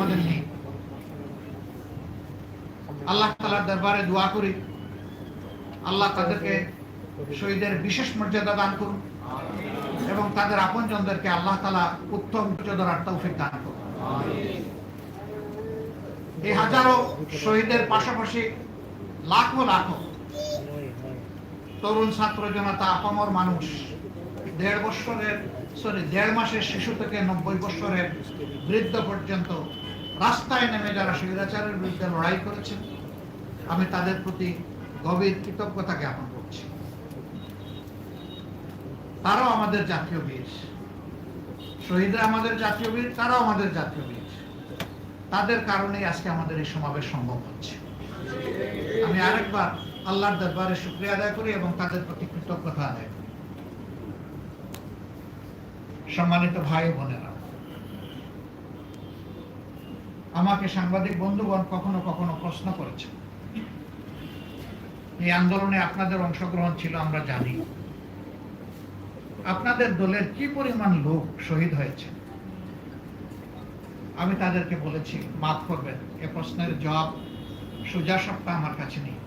আমাদের নেই। আল্লাহ তাআলার দরবারে দোয়া করি আল্লাহ তাদেরকে শহীদের বিশেষ মর্যাদা দান করুন এবং তাদের আপনজনদেরকে আল্লাহ তাআলা উত্তম মর্যাদার তৌফিক দান করুন। এই হাজারো শহীদের পাশাপাশি লাখো লাখো তরুণ ছাত্র জনতা, আপামর মানুষ, 1.5 মাসের শিশু থেকে 90 বছরের বৃদ্ধ পর্যন্ত রাস্তায় নেমে যারা স্বৈরাচারের বিরুদ্ধে লড়াই করেছেন, আমি তাদের প্রতি গভীর কৃতজ্ঞতা জ্ঞাপন করছি। তারাও আমাদের জাতীয় বীর, শহীদরা আমাদের জাতীয় বীর, তারাও আমাদের জাতীয় বীর। তাদের কারণেই আজকে আমাদের এই সমাবেশ সম্ভব হচ্ছে। আমি আরেকবার আল্লাহর দরবারে শুকরিয়া আদায় করি এবং তাদের প্রতি কৃতজ্ঞতা আদায় করি। সম্মানিত ভাই বোনেরা, আমাকে সাংবাদিক বন্ধুগণ কখনো কখনো প্রশ্ন করেছে, এই আন্দোলনে আপনাদের অংশগ্রহণ ছিল আমরা জানি, আপনাদের দলের কি পরিমাণ লোক শহীদ হয়েছে। আমি তাদেরকে বলেছি, মাফ করবেন, এ প্রশ্নের জবাব সোজা সাপটা আমার কাছে নেই।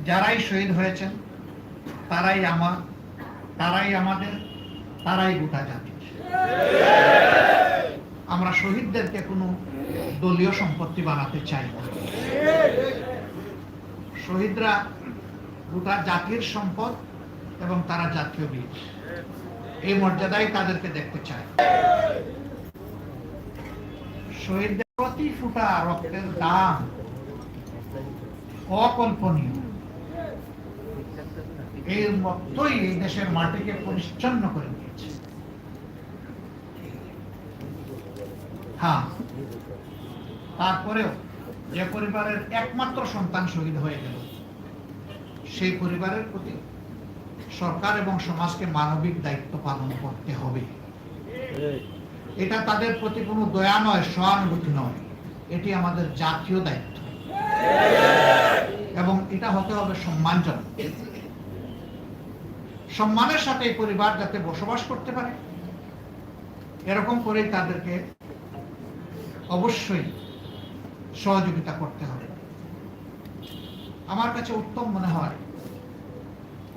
যারাই শহীদ হয়েছেন তারাই আমার, তারাই আমাদের, তারাই গোটা জাতির। আমরা শহীদদেরকে কোনো দলীয় সম্পত্তি বানাতে চাই না। শহীদরা গোটা জাতির সম্পদ এবং তারা জাতীয় বীর, এই মর্যাদায় তাদেরকে দেখতে চায়। শহীদদের প্রতি ফোঁটা রক্তের দাম অকল্পনীয়। এর মতোই এই দেশের মাটিকে পরিচ্ছন্ন করে দিয়েছে। হ্যাঁ, তারপরেও যে পরিবারের একমাত্র সন্তান শহীদ হয়ে গেল, সেই পরিবারের প্রতি সরকার এবং সমাজকে মানবিক দায়িত্ব পালন করতে হবে। এটা তাদের প্রতি কোনো দয়া নয়, সহানুভূতি নয়, এটি আমাদের জাতীয় দায়িত্ব এবং এটা হতে হবে সম্মানজনক। সম্মানের সাথে এই পরিবার যাতে বসবাস করতে পারে, এরকম করেই তাদেরকে অবশ্যই সহযোগিতা করতে হবে। আমার কাছে উত্তম মনে হয়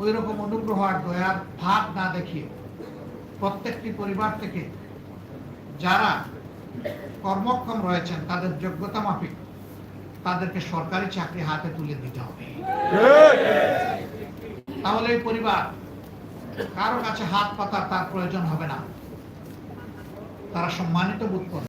ওই রকম অনুগ্রহ আর দয়ার ভাব না দেখিয়ে প্রত্যেকটি পরিবার থেকে যারা কর্মক্ষম রয়েছেন তাদের যোগ্যতা মাফিক তাদেরকে সরকারি চাকরি হাতে তুলে দিতে হবে। তাহলে এই পরিবার কারো কাছে হাত পাতার তার প্রয়োজন হবে না, তারা সম্মানিত বোধ করবে।